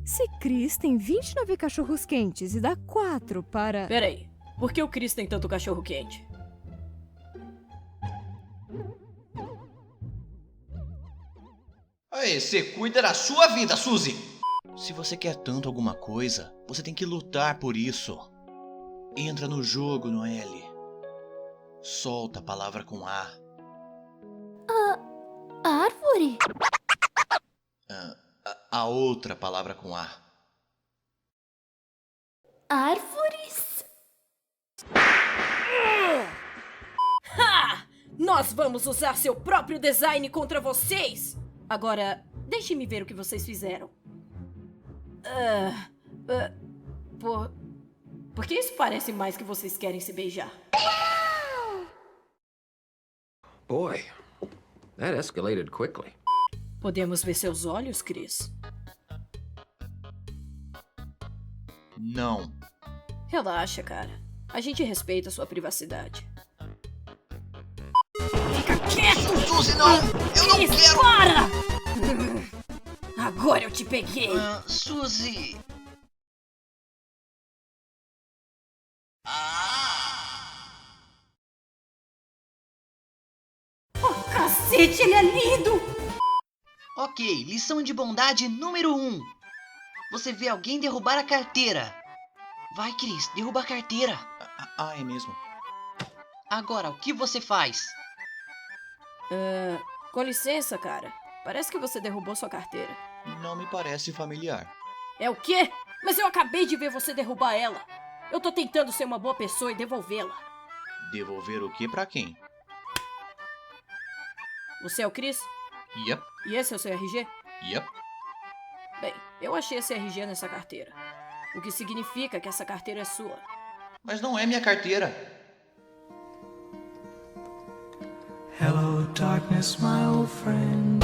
Se Chris tem 29 cachorros quentes e dá 4 para... Peraí, por que o Chris tem tanto cachorro quente? Aí, você cuida da sua vida, Suzy! Se você quer tanto alguma coisa, você tem que lutar por isso. Entra no jogo, Noelle. Solta a palavra com A. Árvore? A outra palavra com A. Árvores? Ha! Nós vamos usar seu próprio design contra vocês! Agora, deixe-me ver o que vocês fizeram. Por que isso parece mais que vocês querem se beijar? Boy, that escalated quickly. Podemos ver seus olhos, Chris? Não. Relaxa, cara. A gente respeita a sua privacidade. Fica quieto! Suzy, não! Eu não Chris, quero! para! Agora eu te peguei! Suzy! Cacete, ele é lindo! Ok, lição de bondade número 1. Você vê alguém derrubar a carteira. Vai, Chris, derruba a carteira. É mesmo. Agora, o que você faz? Com licença, cara. Parece que você derrubou sua carteira. Não me parece familiar. É o quê? Mas eu acabei de ver você derrubar ela. Eu tô tentando ser uma boa pessoa e devolvê-la. Devolver o que pra quem? Você é o Chris? Yep, E esse é o seu RG? yep. Bem, eu achei esse RG nessa carteira. O que significa que essa carteira é sua. Mas não é minha carteira. Hello, darkness, my old friend.